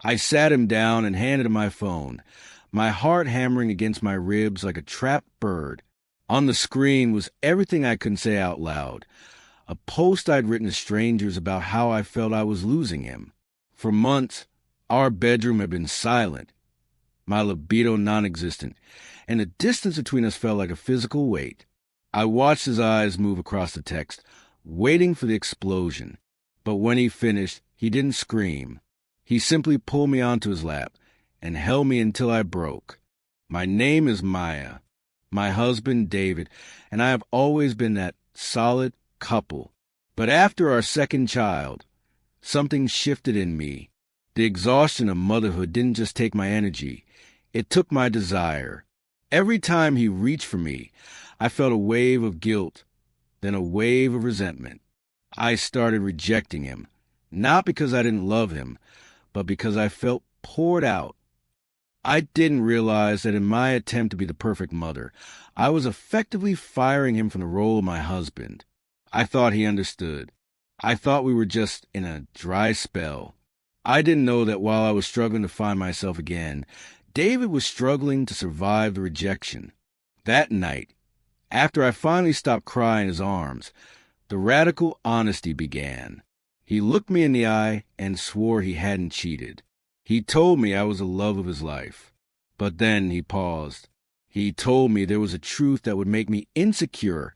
I sat him down and handed him my phone, my heart hammering against my ribs like a trapped bird. On the screen was everything I couldn't say out loud. A post I'd written to strangers about how I felt I was losing him. For months, our bedroom had been silent, my libido non-existent, and the distance between us felt like a physical weight. I watched his eyes move across the text, waiting for the explosion. But when he finished, he didn't scream. He simply pulled me onto his lap and held me until I broke. My name is Maya, my husband David, and I have always been that solid couple. But after our second child, something shifted in me. The exhaustion of motherhood didn't just take my energy, it took my desire. Every time he reached for me, I felt a wave of guilt, then a wave of resentment. I started rejecting him, not because I didn't love him, but because I felt poured out. I didn't realize that in my attempt to be the perfect mother, I was effectively firing him from the role of my husband. I thought he understood. I thought we were just in a dry spell. I didn't know that while I was struggling to find myself again, David was struggling to survive the rejection. That night, after I finally stopped crying in his arms, the radical honesty began. He looked me in the eye and swore he hadn't cheated. He told me I was the love of his life. But then he paused. He told me there was a truth that would make me insecure,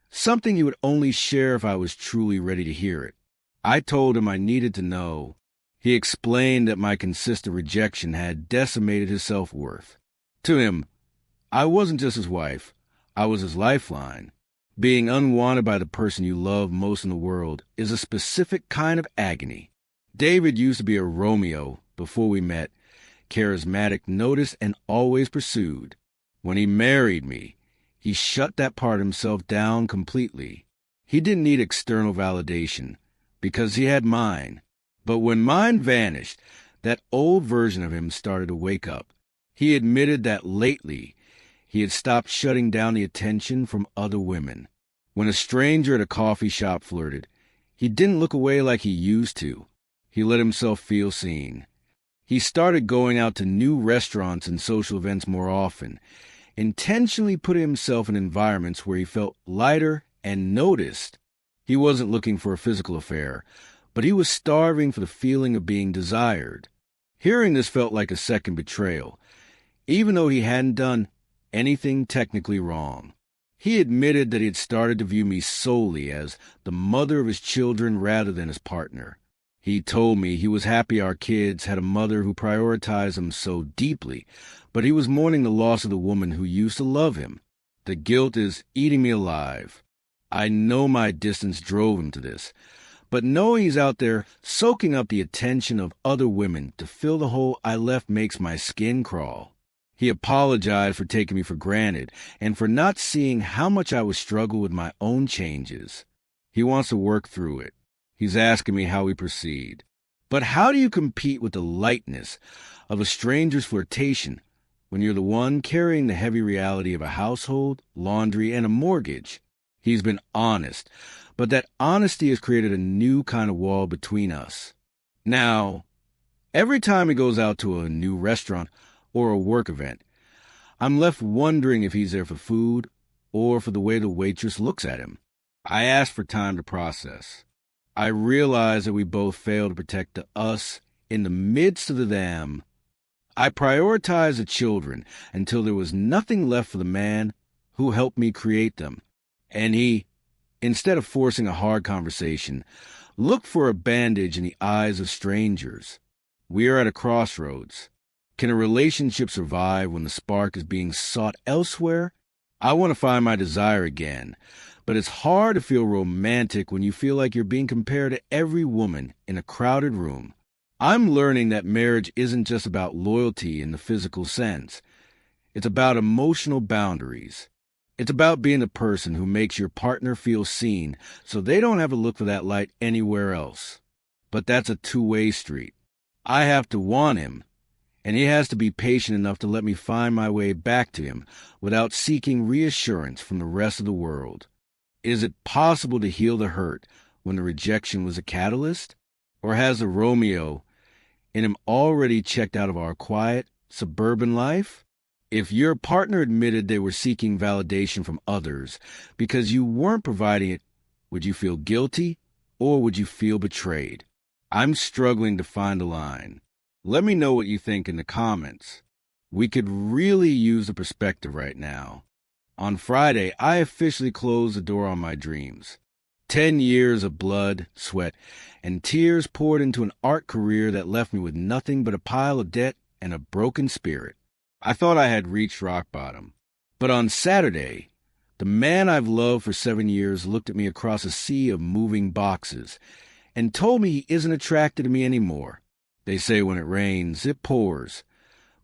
something he would only share if I was truly ready to hear it. I told him I needed to know. He explained that my consistent rejection had decimated his self-worth. To him, I wasn't just his wife, I was his lifeline. Being unwanted by the person you love most in the world is a specific kind of agony. David used to be a Romeo before we met, charismatic, noticed, and always pursued. When he married me, he shut that part of himself down completely. He didn't need external validation, because he had mine. But when mine vanished, that old version of him started to wake up. He admitted that lately, he had stopped shutting down the attention from other women. When a stranger at a coffee shop flirted, he didn't look away like he used to. He let himself feel seen. He started going out to new restaurants and social events more often, intentionally putting himself in environments where he felt lighter and noticed. He wasn't looking for a physical affair, but he was starving for the feeling of being desired. Hearing this felt like a second betrayal, even though he hadn't done anything technically wrong. He admitted that he had started to view me solely as the mother of his children rather than his partner. He told me he was happy our kids had a mother who prioritized him so deeply, but he was mourning the loss of the woman who used to love him. The guilt is eating me alive. I know my distance drove him to this, but knowing he's out there soaking up the attention of other women to fill the hole I left makes my skin crawl. He apologized for taking me for granted and for not seeing how much I would struggle with my own changes. He wants to work through it. He's asking me how we proceed. But how do you compete with the lightness of a stranger's flirtation when you're the one carrying the heavy reality of a household, laundry, and a mortgage? He's been honest, but that honesty has created a new kind of wall between us. Now, every time he goes out to a new restaurant or a work event, I'm left wondering if he's there for food or for the way the waitress looks at him. I ask for time to process. I realize that we both fail to protect the us in the midst of the them. I prioritized the children until there was nothing left for the man who helped me create them. And he, instead of forcing a hard conversation, looked for a bandage in the eyes of strangers. We are at a crossroads. Can a relationship survive when the spark is being sought elsewhere? I want to find my desire again, but it's hard to feel romantic when you feel like you're being compared to every woman in a crowded room. I'm learning that marriage isn't just about loyalty in the physical sense. It's about emotional boundaries. It's about being the person who makes your partner feel seen so they don't have to look for that light anywhere else. But that's a two-way street. I have to want him, and he has to be patient enough to let me find my way back to him without seeking reassurance from the rest of the world. Is it possible to heal the hurt when the rejection was a catalyst? Or has the Romeo and am already checked out of our quiet, suburban life? If your partner admitted they were seeking validation from others because you weren't providing it, would you feel guilty or would you feel betrayed? I'm struggling to find a line. Let me know what you think in the comments. We could really use a perspective right now. On Friday, I officially closed the door on my dreams. 10 years of blood, sweat, and tears poured into an art career that left me with nothing but a pile of debt and a broken spirit. I thought I had reached rock bottom. But on Saturday, the man I've loved for 7 years looked at me across a sea of moving boxes and told me he isn't attracted to me anymore. They say when it rains, it pours.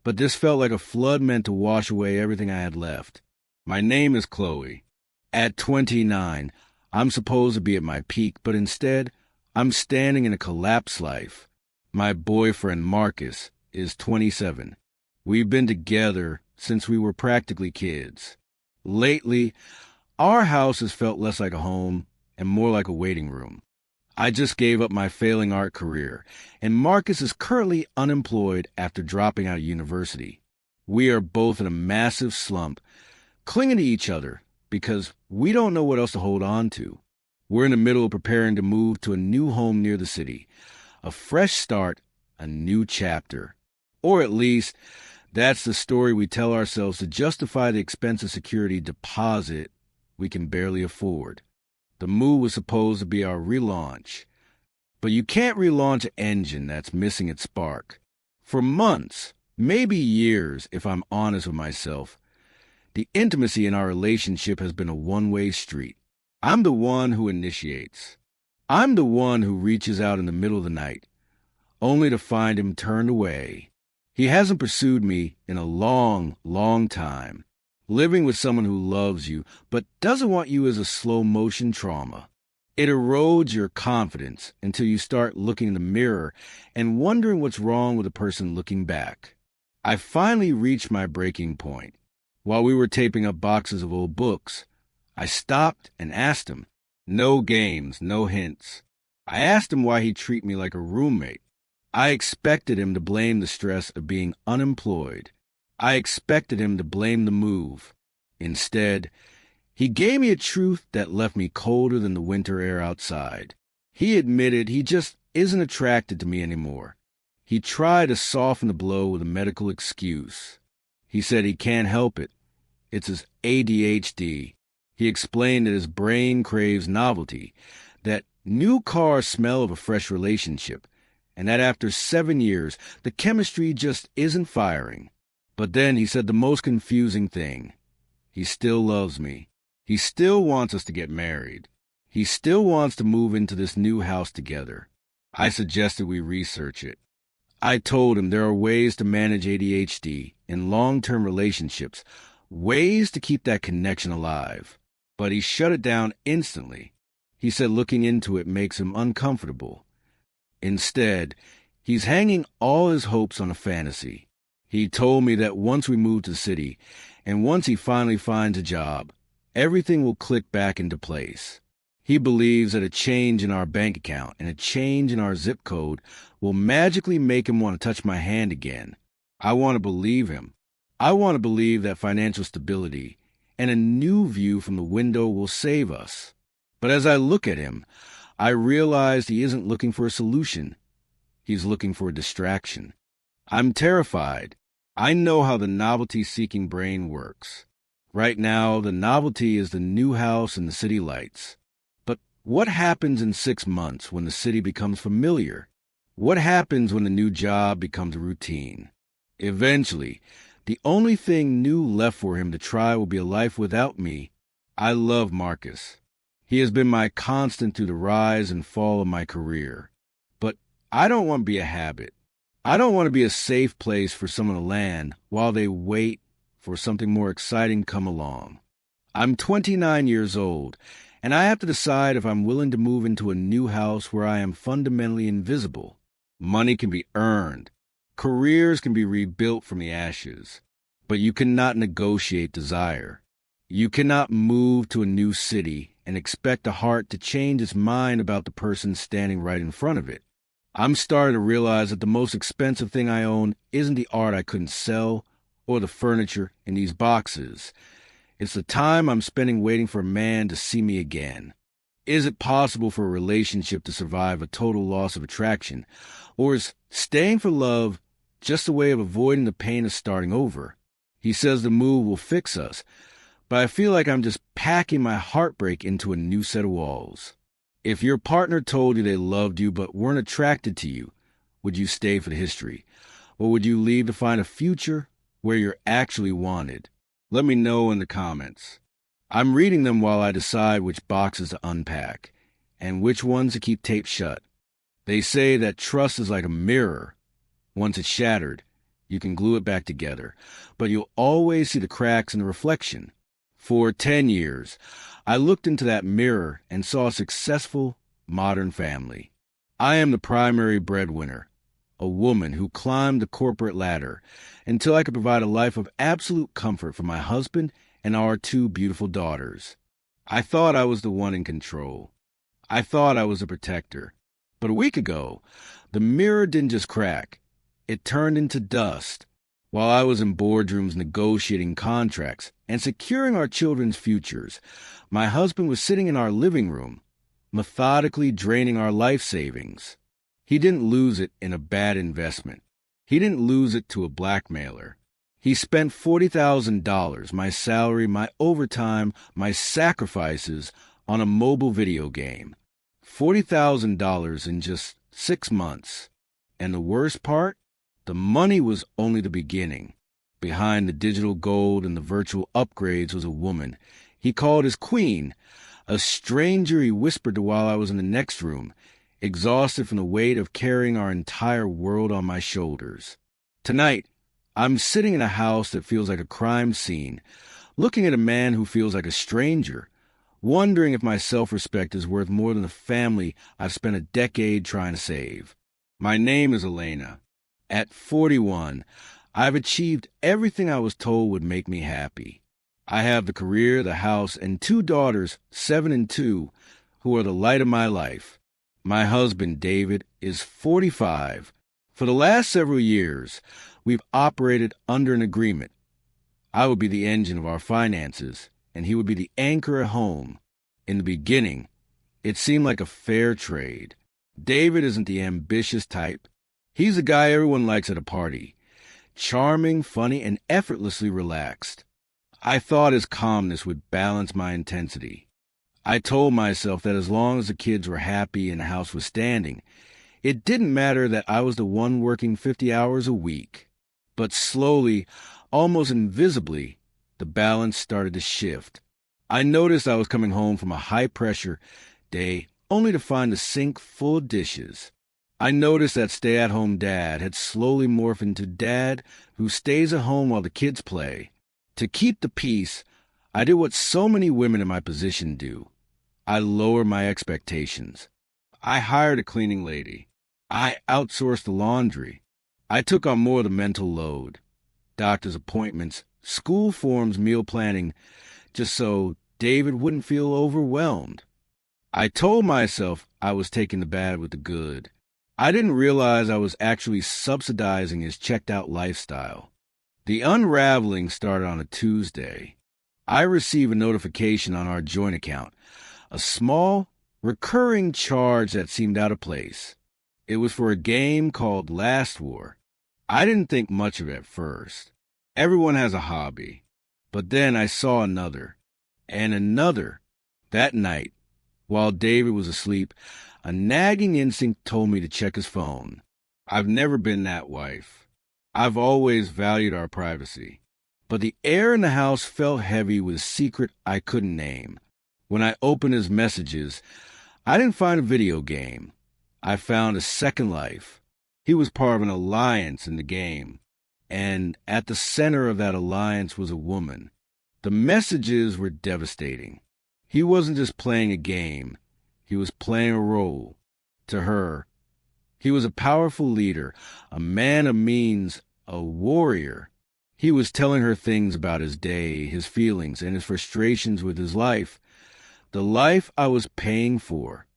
But this felt like a flood meant to wash away everything I had left. My name is Chloe. At 29, I'm supposed to be at my peak, but instead, I'm standing in a collapsed life. My boyfriend, Marcus, is 27. We've been together since we were practically kids. Lately, our house has felt less like a home and more like a waiting room. I just gave up my failing art career, and Marcus is currently unemployed after dropping out of university. We are both in a massive slump, clinging to each other because we don't know what else to hold on to. We're in the middle of preparing to move to a new home near the city. A fresh start, a new chapter. Or at least, that's the story we tell ourselves to justify the expensive security deposit we can barely afford. The move was supposed to be our relaunch. But you can't relaunch an engine that's missing its spark. For months, maybe years if I'm honest with myself, the intimacy in our relationship has been a one-way street. I'm the one who initiates. I'm the one who reaches out in the middle of the night, only to find him turned away. He hasn't pursued me in a long, long time. Living with someone who loves you but doesn't want you is a slow-motion trauma. It erodes your confidence until you start looking in the mirror and wondering what's wrong with the person looking back. I finally reached my breaking point. While we were taping up boxes of old books, I stopped and asked him. No games, no hints. I asked him why he'd treat me like a roommate. I expected him to blame the stress of being unemployed. I expected him to blame the move. Instead, he gave me a truth that left me colder than the winter air outside. He admitted he just isn't attracted to me anymore. He tried to soften the blow with a medical excuse. He said he can't help it. It's his ADHD. He explained that his brain craves novelty, that new cars smell of a fresh relationship, and that after 7 years, the chemistry just isn't firing. But then he said the most confusing thing. He still loves me. He still wants us to get married. He still wants to move into this new house together. I suggested we research it. I told him there are ways to manage ADHD in long-term relationships, ways to keep that connection alive. But he shut it down instantly. He said looking into it makes him uncomfortable. Instead, he's hanging all his hopes on a fantasy. He told me that once we move to the city, and once he finally finds a job, everything will click back into place. He believes that a change in our bank account and a change in our zip code will magically make him want to touch my hand again. I want to believe him. I want to believe that financial stability and a new view from the window will save us. But as I look at him, I realize he isn't looking for a solution. He's looking for a distraction. I'm terrified. I know how the novelty-seeking brain works. Right now, the novelty is the new house and the city lights. But what happens in 6 months when the city becomes familiar? What happens when the new job becomes a routine? Eventually, the only thing new left for him to try will be a life without me. I love Marcus. He has been my constant through the rise and fall of my career. But I don't want to be a habit. I don't want to be a safe place for someone to land while they wait for something more exciting to come along. I'm 29 years old, and I have to decide if I'm willing to move into a new house where I am fundamentally invisible. Money can be earned. Careers can be rebuilt from the ashes. But you cannot negotiate desire. You cannot move to a new city and expect a heart to change its mind about the person standing right in front of it. I'm starting to realize that the most expensive thing I own isn't the art I couldn't sell or the furniture in these boxes. It's the time I'm spending waiting for a man to see me again. Is it possible for a relationship to survive a total loss of attraction? Or is staying for love just a way of avoiding the pain of starting over? He says the move will fix us, but I feel like I'm just packing my heartbreak into a new set of walls. If your partner told you they loved you but weren't attracted to you, would you stay for the history? Or would you leave to find a future where you're actually wanted? Let me know in the comments. I'm reading them while I decide which boxes to unpack and which ones to keep taped shut. They say that trust is like a mirror. Once it's shattered, you can glue it back together, but you'll always see the cracks in the reflection. For 10 years, I looked into that mirror and saw a successful, modern family. I am the primary breadwinner, a woman who climbed the corporate ladder until I could provide a life of absolute comfort for my husband and our 2 beautiful daughters. I thought I was the one in control. I thought I was a protector. But a week ago, the mirror didn't just crack. It turned into dust. While I was in boardrooms negotiating contracts and securing our children's futures, my husband was sitting in our living room, methodically draining our life savings. He didn't lose it in a bad investment. He didn't lose it to a blackmailer. He spent $40,000, my salary, my overtime, my sacrifices, on a mobile video game. $40,000 in just 6 months. And the worst part? The money was only the beginning. Behind the digital gold and the virtual upgrades was a woman he called his queen, a stranger he whispered to while I was in the next room, exhausted from the weight of carrying our entire world on my shoulders. Tonight, I'm sitting in a house that feels like a crime scene, looking at a man who feels like a stranger, wondering if my self-respect is worth more than the family I've spent a decade trying to save. My name is Elena. At 41, I've achieved everything I was told would make me happy. I have the career, the house, and 2 daughters, 7 and 2, who are the light of my life. My husband, David, is 45. For the last several years, we've operated under an agreement. I would be the engine of our finances, and he would be the anchor at home. In the beginning, it seemed like a fair trade. David isn't the ambitious type. He's the guy everyone likes at a party. Charming, funny, and effortlessly relaxed. I thought his calmness would balance my intensity. I told myself that as long as the kids were happy and the house was standing, it didn't matter that I was the one working 50 hours a week. But slowly, almost invisibly, the balance started to shift. I noticed I was coming home from a high-pressure day only to find the sink full of dishes. I noticed that stay-at-home dad had slowly morphed into dad who stays at home while the kids play. To keep the peace, I did what so many women in my position do. I lowered my expectations. I hired a cleaning lady. I outsourced the laundry. I took on more of the mental load. Doctor's appointments, school forms, meal planning, just so David wouldn't feel overwhelmed. I told myself I was taking the bad with the good. I didn't realize I was actually subsidizing his checked-out lifestyle. The unraveling started on a Tuesday. I received a notification on our joint account, a small, recurring charge that seemed out of place. It was for a game called Last War. I didn't think much of it at first. Everyone has a hobby. But then I saw another, and another. That night, while David was asleep, a nagging instinct told me to check his phone. I've never been that wife. I've always valued our privacy. But the air in the house felt heavy with a secret I couldn't name. When I opened his messages, I didn't find a video game. I found a second life. He was part of an alliance in the game. And at the center of that alliance was a woman. The messages were devastating. He wasn't just playing a game. He was playing a role. To her, he was a powerful leader, a man of means, a warrior. He was telling her things about his day, his feelings, and his frustrations with his life. The life I was paying for.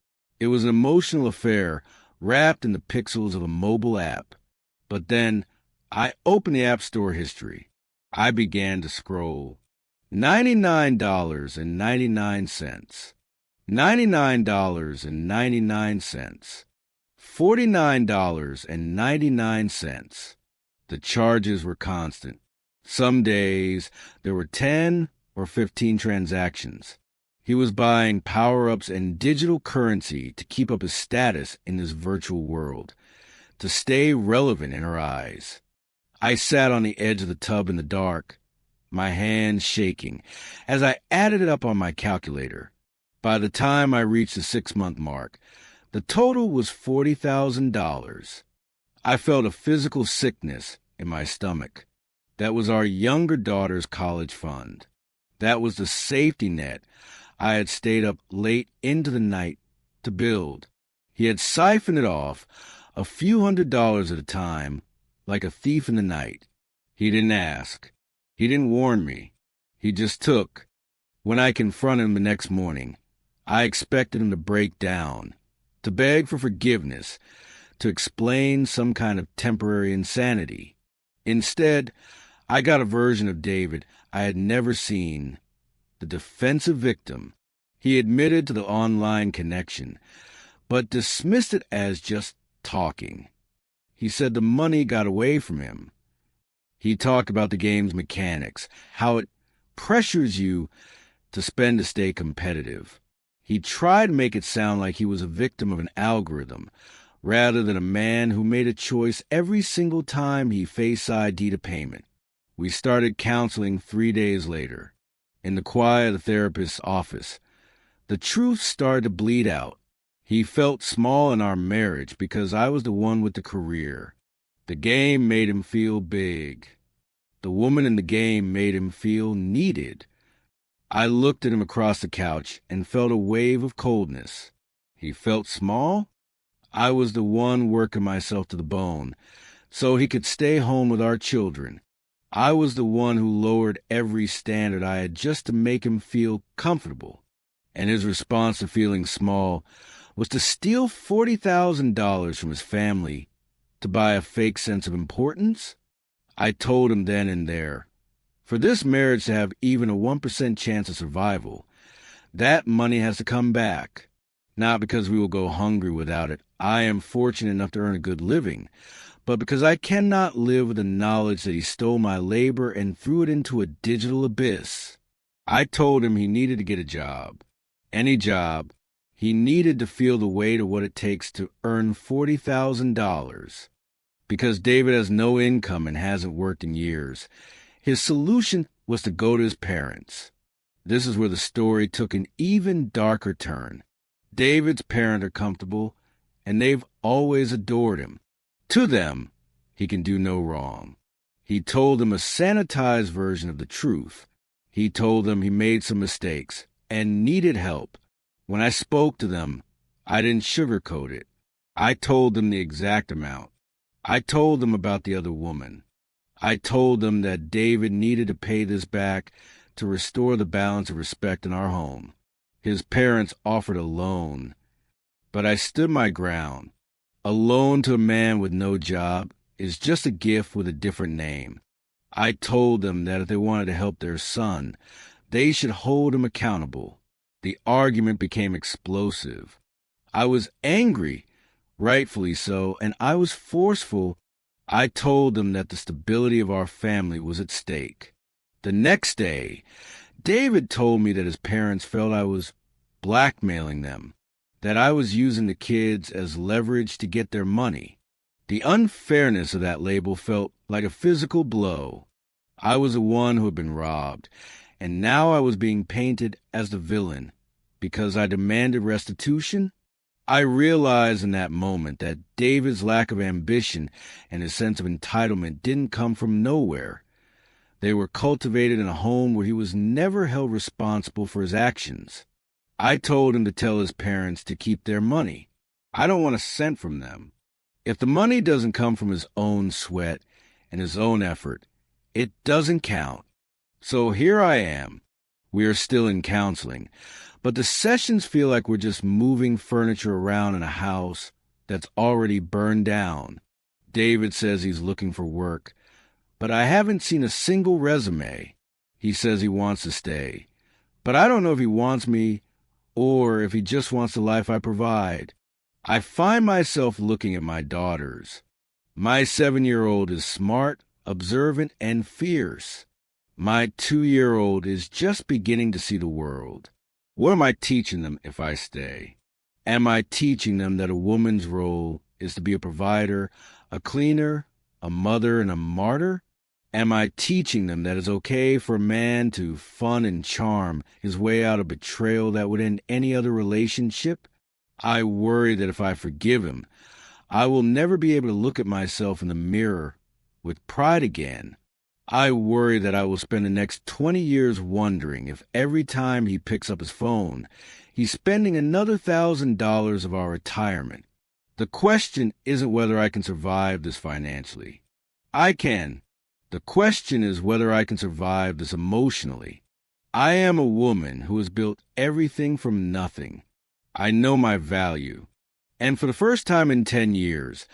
It was an emotional affair, wrapped in the pixels of a mobile app. But then I opened the App Store history. I began to scroll. $99.99. $99.99. $49.99. The charges were constant. Some days there were 10 or 15 transactions. He was buying power-ups and digital currency to keep up his status in this virtual world, to stay relevant in her eyes. I sat on the edge of the tub in the dark, my hands shaking, as I added it up on my calculator. By the time I reached the 6-month mark, the total was $40,000. I felt a physical sickness in my stomach. That was our younger daughter's college fund. That was the safety net I had stayed up late into the night to build. He had siphoned it off a few $100s at a time, like a thief in the night. He didn't ask. He didn't warn me. He just took. When I confronted him the next morning, I expected him to break down, to beg for forgiveness, to explain some kind of temporary insanity. Instead, I got a version of David I had never seen, the defensive victim. He admitted to the online connection, but dismissed it as just talking. He said the money got away from him. He talked about the game's mechanics, how it pressures you to spend to stay competitive. He tried to make it sound like he was a victim of an algorithm, rather than a man who made a choice every single time he faced AITA payment. We started counseling 3 days later. In the quiet of the therapist's office, the truth started to bleed out. He felt small in our marriage because I was the one with the career. The game made him feel big. The woman in the game made him feel needed. I looked at him across the couch and felt a wave of coldness. He felt small? I was the one working myself to the bone so he could stay home with our children. I was the one who lowered every standard I had just to make him feel comfortable. And his response to feeling small was to steal $40,000 from his family to buy a fake sense of importance? I told him then and there, for this marriage to have even a 1% chance of survival, that money has to come back. Not because we will go hungry without it. I am fortunate enough to earn a good living, but because I cannot live with the knowledge that he stole my labor and threw it into a digital abyss. I told him he needed to get a job. Any job. He needed to feel the weight of what it takes to earn $40,000. Because David has no income and hasn't worked in years, his solution was to go to his parents. This is where the story took an even darker turn. David's parents are comfortable, and they've always adored him. To them, he can do no wrong. He told them a sanitized version of the truth. He told them he made some mistakes and needed help. When I spoke to them, I didn't sugarcoat it. I told them the exact amount. I told them about the other woman. I told them that David needed to pay this back to restore the balance of respect in our home. His parents offered a loan, but I stood my ground. A loan to a man with no job is just a gift with a different name. I told them that if they wanted to help their son, they should hold him accountable. The argument became explosive. I was angry, rightfully so, and I was forceful. I told them that the stability of our family was at stake. The next day, David told me that his parents felt I was blackmailing them, that I was using the kids as leverage to get their money. The unfairness of that label felt like a physical blow. I was the one who had been robbed, and now I was being painted as the villain because I demanded restitution. I realized in that moment that David's lack of ambition and his sense of entitlement didn't come from nowhere. They were cultivated in a home where he was never held responsible for his actions. I told him to tell his parents to keep their money. I don't want a cent from them. If the money doesn't come from his own sweat and his own effort, it doesn't count. So here I am. We are still in counseling, but the sessions feel like we're just moving furniture around in a house that's already burned down. David says he's looking for work, but I haven't seen a single resume. He says he wants to stay, but I don't know if he wants me or if he just wants the life I provide. I find myself looking at my daughters. My 7-year-old is smart, observant, and fierce. My 2-year-old is just beginning to see the world. What am I teaching them if I stay? Am I teaching them that a woman's role is to be a provider, a cleaner, a mother, and a martyr? Am I teaching them that it's okay for a man to fun and charm his way out of betrayal that would end any other relationship? I worry that if I forgive him, I will never be able to look at myself in the mirror with pride again. I worry that I will spend the next 20 years wondering if every time he picks up his phone, he's spending another $1,000 of our retirement. The question isn't whether I can survive this financially. I can. The question is whether I can survive this emotionally. I am a woman who has built everything from nothing. I know my value. And for the first time in 10 years,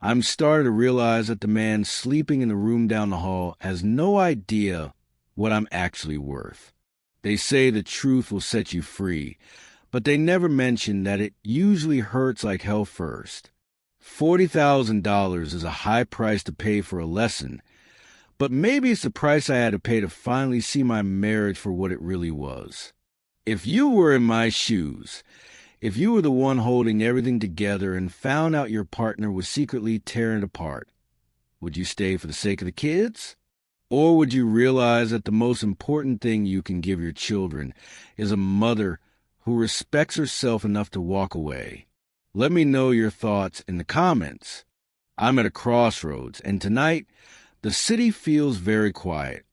I'm starting to realize that the man sleeping in the room down the hall has no idea what I'm actually worth. They say the truth will set you free, but they never mention that it usually hurts like hell first. $40,000 is a high price to pay for a lesson, but maybe it's the price I had to pay to finally see my marriage for what it really was. If you were in my shoes, if you were the one holding everything together and found out your partner was secretly tearing it apart, would you stay for the sake of the kids? Or would you realize that the most important thing you can give your children is a mother who respects herself enough to walk away? Let me know your thoughts in the comments. I'm at a crossroads, and tonight, the city feels very quiet.